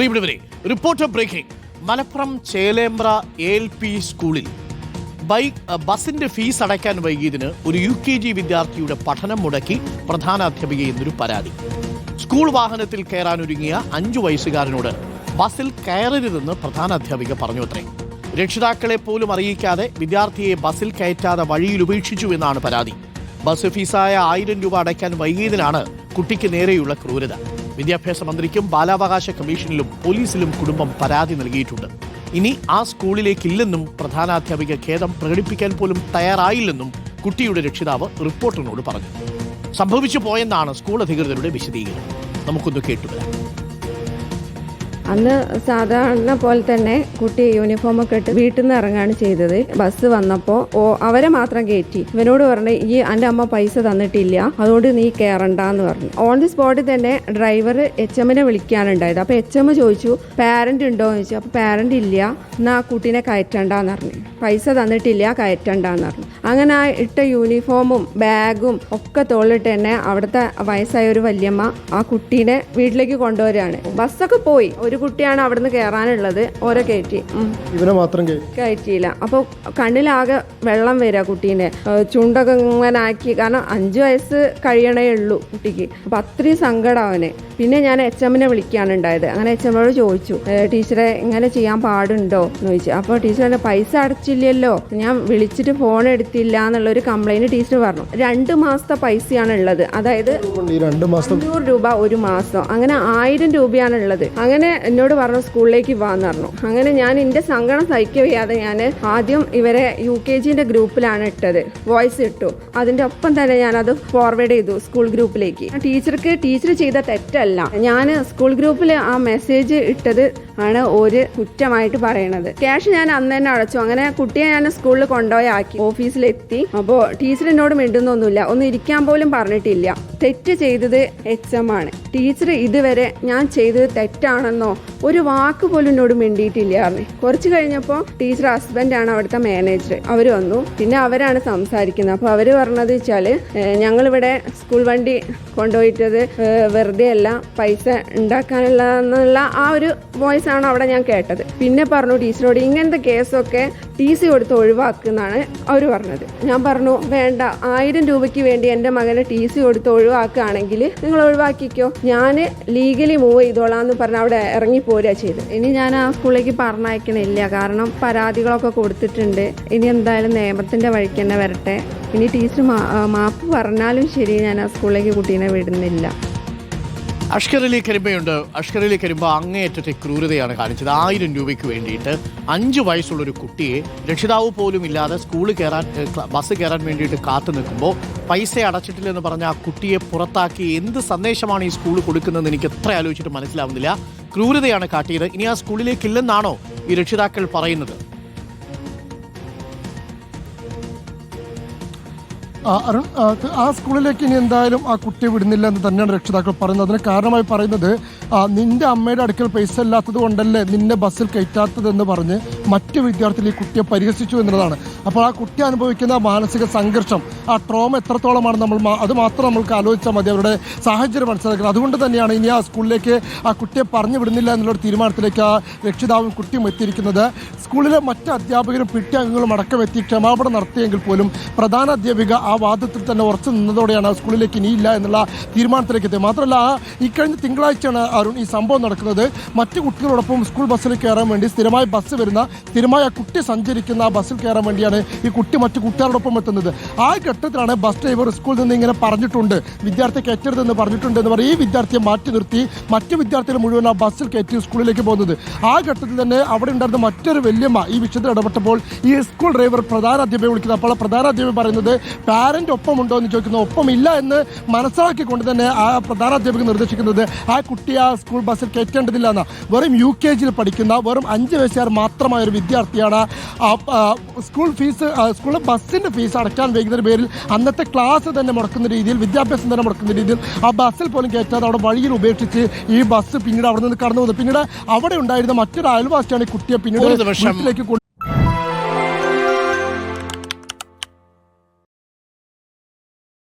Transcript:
പ്രിയപ്പെട്ടവരെ, reporter breaking. Malappuram Chelembra ALP സ്കൂളിൽ ബസിന്റെ ഫീസ് അടയ്ക്കാൻ വൈകിയതിന് ഒരു UKG വിദ്യാർത്ഥിയുടെ പഠനം മുടക്കി പ്രധാനാധ്യാപിക എന്നൊരു പരാതി. സ്കൂൾ വാഹനത്തിൽ കയറാനൊരുങ്ങിയ 5 വയസ്സുകാരനോട് ബസ്സിൽ കയറരുതെന്ന് പ്രധാനാധ്യാപിക പറഞ്ഞു അത്രേ. രക്ഷിതാക്കളെ പോലും അറിയിക്കാതെ വിദ്യാർത്ഥിയെ ബസ്സിൽ കയറ്റാതെ വഴിയിൽ ഉപേക്ഷിച്ചു എന്നാണ് പരാതി. ബസ് ഫീസായ 1000 രൂപ അടയ്ക്കാൻ വൈകിയതിനാണ് കുട്ടിക്ക് നേരെയുള്ള ക്രൂരത. വിദ്യാഭ്യാസ മന്ത്രിക്കും ബാലാവകാശ കമ്മീഷനിലും പോലീസിലും കുടുംബം പരാതി നൽകിയിട്ടുണ്ട്. ഇനി ആ സ്കൂളിലേക്കില്ലെന്നും പ്രധാനാധ്യാപിക ഖേദം പ്രകടിപ്പിക്കാൻ പോലും തയ്യാറായില്ലെന്നും കുട്ടിയുടെ രക്ഷിതാവ് റിപ്പോർട്ടറിനോട് പറഞ്ഞു. സംഭവിച്ചു പോയെന്നാണ് സ്കൂൾ അധികൃതരുടെ വിശദീകരണം. നമുക്കൊന്ന് കേട്ടുവരാം. അന്ന് സാധാരണ പോലെ തന്നെ കുട്ടി യൂണിഫോമൊക്കെ ഇട്ട് വീട്ടിൽ നിന്ന് ഇറങ്ങാണ് ചെയ്തത്. ബസ് വന്നപ്പോൾ അവരെ മാത്രം കയറ്റി. ഇവനോട് പറഞ്ഞു, ഈ എൻ്റെ അമ്മ പൈസ തന്നിട്ടില്ല, അതുകൊണ്ട് നീ കയറണ്ടെന്ന് പറഞ്ഞു. ഓൺ ദി സ്പോട്ടിൽ തന്നെ ഡ്രൈവർ HMനെ വിളിക്കാനുണ്ടായത്. അപ്പോൾ HM ചോദിച്ചു, പാരന്റ് ഉണ്ടോ എന്ന് ചോദിച്ചു. അപ്പോൾ പാരന്റ് ഇല്ല, എന്നാൽ ആ കുട്ടീനെ കയറ്റണ്ടെന്ന് പറഞ്ഞു. പൈസ തന്നിട്ടില്ല, കയറ്റണ്ടെന്ന് പറഞ്ഞു. അങ്ങനെ ആ ഇട്ട യൂണിഫോമും ബാഗും ഒക്കെ തോളിട്ട് തന്നെ അവിടുത്തെ വയസ്സായ ഒരു വല്യമ്മ ആ കുട്ടീനെ വീട്ടിലേക്ക് കൊണ്ടുവരികയാണ്. ബസ്സൊക്കെ പോയി. ഒരു കുട്ടിയാണ് അവിടുന്ന് കയറാനുള്ളത്. ഓരോ കയറ്റി, ഇവനെ മാത്രം കയറ്റിയില്ല. അപ്പോൾ കണ്ണിലാകെ വെള്ളം വരിക കുട്ടീനെ. ചുണ്ടൊക്കെ ഇങ്ങനെ ആക്കി. കാരണം 5 വയസ്സ് കഴിയണേ ഉള്ളൂ കുട്ടിക്ക്. അപ്പം അത്രയും സങ്കടം അവന്. പിന്നെ ഞാൻ HMനെ വിളിക്കാനുണ്ടായത്. അങ്ങനെ HMനോട് ചോദിച്ചു, ടീച്ചറെ ഇങ്ങനെ ചെയ്യാൻ പാടുണ്ടോ എന്ന് ചോദിച്ചു. അപ്പോൾ ടീച്ചർ പൈസ അടച്ചില്ലല്ലോ, ഞാൻ വിളിച്ചിട്ട് ഫോൺ എടുത്തില്ല എന്നുള്ളൊരു കംപ്ലൈൻറ്റ് ടീച്ചർ പറഞ്ഞു. 2 മാസത്തെ പൈസയാണ് ഉള്ളത്. അതായത് 500 രൂപ ഒരു മാസം. അങ്ങനെ 1000 രൂപയാണ് ഉള്ളത്. അങ്ങനെ എന്നോട് പറഞ്ഞു സ്കൂളിലേക്ക് വാന്ന് പറഞ്ഞു. അങ്ങനെ ഞാൻ എൻ്റെ സങ്കടം സഹിക്കവയ്യാതെ ഞാൻ ആദ്യം ഇവരെ UKGന്റെ ഗ്രൂപ്പിലാണ് ഇട്ടത്. വോയിസ് ഇട്ടു. അതിൻ്റെ ഒപ്പം തന്നെ ഞാനത് ഫോർവേഡ് ചെയ്തു സ്കൂൾ ഗ്രൂപ്പിലേക്ക്. ടീച്ചർ ചെയ്ത തെറ്റല്ല. ഞാൻ സ്കൂൾ ഗ്രൂപ്പിൽ ആ മെസ്സേജ് ഇട്ടത് ആണ് ഒരു കുറ്റമായിട്ട് പറയണത്. ക്യാഷ് ഞാൻ അന്ന് തന്നെ അടച്ചു. അങ്ങനെ കുട്ടിയെ ഞാൻ സ്കൂളിൽ കൊണ്ടുപോയി ആക്കി. ഓഫീസിലെത്തി. അപ്പോൾ ടീച്ചർ എന്നോട് മിണ്ടുന്നൊന്നുമില്ല, ഒന്നും ഇരിക്കാൻ പോലും പറഞ്ഞിട്ടില്ല. തെറ്റ് ചെയ്തത് HM ആണ്. ടീച്ചർ ഇതുവരെ ഞാൻ ചെയ്തത് തെറ്റാണെന്നോ ഒരു വാക്ക് പോലും എന്നോട് മിണ്ടിയിട്ടില്ല. കുറച്ച് കഴിഞ്ഞപ്പോൾ ടീച്ചർ ഹസ്ബൻഡാണ് അവിടുത്തെ മാനേജർ. അവർ വന്നു. പിന്നെ അവരാണ് സംസാരിക്കുന്നത്. അപ്പോൾ അവർ പറഞ്ഞത് വെച്ചാൽ, ഞങ്ങളിവിടെ സ്കൂൾ വണ്ടി കൊണ്ടുപോയിട്ടത് വെറുതെ അല്ല, പൈസ ഉണ്ടാക്കാനുള്ള ആ ഒരു വോയിസ് ആണ് അവിടെ ഞാൻ കേട്ടത്. പിന്നെ പറഞ്ഞു ടീച്ചറോട്, ഇങ്ങനത്തെ കേസൊക്കെ TC കൊടുത്ത് ഒഴിവാക്കുന്നാണ് അവർ പറഞ്ഞത്. ഞാൻ പറഞ്ഞു, വേണ്ട, 1000 രൂപയ്ക്ക് വേണ്ടി എൻ്റെ മകനെ TC കൊടുത്ത് ഒഴിവാക്കുകയാണെങ്കിൽ നിങ്ങൾ ഒഴിവാക്കിക്കോ, ഞാൻ ലീഗലി മൂവ് ചെയ്തോളാം എന്ന് പറഞ്ഞ് അവിടെ ഇറങ്ങി പോരുക ചെയ്ത്. ഇനി ഞാൻ ആ സ്കൂളിലേക്ക് പറഞ്ഞയക്കണില്ല. കാരണം പരാതികളൊക്കെ കൊടുത്തിട്ടുണ്ട്. ഇനി എന്തായാലും നിയമത്തിൻ്റെ വഴിക്ക് തന്നെ വരട്ടെ. ഇനി ടീച്ചർ മാപ്പ് പറഞ്ഞാലും ശരി, ഞാൻ ആ സ്കൂളിലേക്ക് കുട്ടീനെ വിടുന്നില്ല. അഷ്കർ അലി കരിമ്പയുണ്ട്. അഷ്കർ അലി കരിമ്പ അങ്ങേയറ്റത്തെ ക്രൂരതയാണ് കാണിച്ചത്. 1000 രൂപയ്ക്ക് വേണ്ടിയിട്ട് 5 വയസ്സുള്ളൊരു കുട്ടിയെ രക്ഷിതാവ് പോലും ഇല്ലാതെ ബസ് കയറാൻ വേണ്ടിയിട്ട് കാത്തു നിൽക്കുമ്പോൾ പൈസ അടച്ചിട്ടില്ലെന്ന് പറഞ്ഞ ആ കുട്ടിയെ പുറത്താക്കി എന്ത് സന്ദേശമാണ് ഈ സ്കൂൾ കൊടുക്കുന്നതെന്ന് എനിക്ക് എത്ര ആലോചിച്ചിട്ട് മനസ്സിലാവുന്നില്ല. ക്രൂരതയാണ് കാട്ടിയത്. ഇനി ആ സ്കൂളിലേക്കില്ലെന്നാണോ ഈ രക്ഷിതാക്കൾ പറയുന്നത്? അരുൺ, ആ സ്കൂളിലേക്ക് ഇനി എന്തായാലും ആ കുട്ടിയെ വിടുന്നില്ല എന്ന് തന്നെയാണ് രക്ഷിതാക്കൾ പറയുന്നത്. അതിന് കാരണമായി പറയുന്നത്, നിന്റെ അമ്മയുടെ അടുക്കൽ പൈസ ഇല്ലാത്തത് കൊണ്ടല്ലേ നിന്നെ ബസ്സിൽ കയറ്റാത്തതെന്ന് പറഞ്ഞ് മറ്റു വിദ്യാർത്ഥികൾ ഈ കുട്ടിയെ പരിഹസിച്ചു എന്നുള്ളതാണ്. അപ്പോൾ ആ കുട്ടി അനുഭവിക്കുന്ന മാനസിക സംഘർഷം, ആ ട്രോമ എത്രത്തോളമാണ് അത് മാത്രം നമ്മൾക്ക് ആലോചിച്ചാൽ മതി അവരുടെ സാഹചര്യം മനസ്സിലാക്കുന്നത്. അതുകൊണ്ട് തന്നെയാണ് ഇനി ആ സ്കൂളിലേക്ക് ആ കുട്ടിയെ പറഞ്ഞു വിടുന്നില്ല എന്നുള്ളൊരു തീരുമാനത്തിലേക്ക് ആ രക്ഷിതാവും കുട്ടിയും എത്തിയിരിക്കുന്നത്. സ്കൂളിലെ മറ്റ് അധ്യാപകരും PT അംഗങ്ങളും അടക്കം എത്തി ക്ഷമാപണം നടത്തിയെങ്കിൽ പോലും പ്രധാന അധ്യാപിക ആ വാദത്തിൽ തന്നെ ഉറച്ചു നിന്നതോടെയാണ് ആ സ്കൂളിലേക്ക് ഇനിയില്ല എന്നുള്ള തീരുമാനത്തിലേക്ക് എത്തിയത്. മാത്രമല്ല, ഇക്കഴിഞ്ഞ തിങ്കളാഴ്ചയാണ് അരുൺ ഈ സംഭവം നടക്കുന്നത്. മറ്റു കുട്ടികളോടൊപ്പം സ്കൂൾ ബസ്സിൽ കയറാൻ വേണ്ടി സ്ഥിരമായി ബസ് വരുന്ന, സ്ഥിരമായി ആ കുട്ടി സഞ്ചരിക്കുന്ന ആ ബസ്സിൽ കയറാൻ വേണ്ടിയാണ് ഈ കുട്ടി മറ്റു കുട്ടികളോടൊപ്പം എത്തുന്നത്. ആ ഘട്ടത്തിലാണ് ബസ് ഡ്രൈവർ സ്കൂളിൽ നിന്ന് ഇങ്ങനെ പറഞ്ഞിട്ടുണ്ട്, വിദ്യാർത്ഥിയെ കയറ്റരുതെന്ന് പറഞ്ഞിട്ടുണ്ട് എന്ന് പറയും. ഈ വിദ്യാർത്ഥിയെ മാറ്റി നിർത്തി മറ്റു വിദ്യാർത്ഥികൾ മുഴുവൻ ആ ബസ്സിൽ കയറ്റി സ്കൂളിലേക്ക് പോകുന്നത്. ആ ഘട്ടത്തിൽ തന്നെ അവിടെ ഉണ്ടായിരുന്ന മറ്റൊരു വല്യമ്മ ഈ വിഷയത്തിൽ ഇടപെട്ടപ്പോൾ ഈ സ്കൂൾ ഡ്രൈവർ പ്രധാന അധ്യാപിക വിളിക്കുന്നത്. അപ്പോൾ പ്രധാന അധ്യാപിക പറയുന്നത്, പാരന്റ് ഒപ്പമുണ്ടോ എന്ന് ചോദിക്കുന്നു. ഒപ്പമില്ല എന്ന് മനസ്സിലാക്കിക്കൊണ്ട് തന്നെ ആ പ്രധാനാധ്യാപകൻ നിർദ്ദേശിക്കുന്നത് ആ കുട്ടി ആ സ്കൂൾ ബസ്സിൽ കയറ്റേണ്ടതില്ല എന്ന. വെറും UKGയിൽ പഠിക്കുന്ന വെറും 5 വയസ്സുകാർ മാത്രമായ ഒരു വിദ്യാർത്ഥിയാണ് സ്കൂൾ ബസ്സിൻ്റെ ഫീസ് അടയ്ക്കാൻ വൈകുന്നതിന് പേരിൽ അന്നത്തെ ക്ലാസ് തന്നെ മുടക്കുന്ന രീതിയിൽ, വിദ്യാഭ്യാസം തന്നെ മുടക്കുന്ന രീതിയിൽ ആ ബസ്സിൽ പോലും കയറ്റാതെ അവിടെ വഴിയിൽ ഉപേക്ഷിച്ച് ഈ ബസ് പിന്നീട് അവിടെ നിന്ന് കടന്നു പോകുന്നത്. പിന്നീട് അവിടെ ഉണ്ടായിരുന്ന മറ്റൊരു അയൽവാസിയാണ് ഈ കുട്ടിയെ പിന്നീട് വീട്ടിലേക്ക്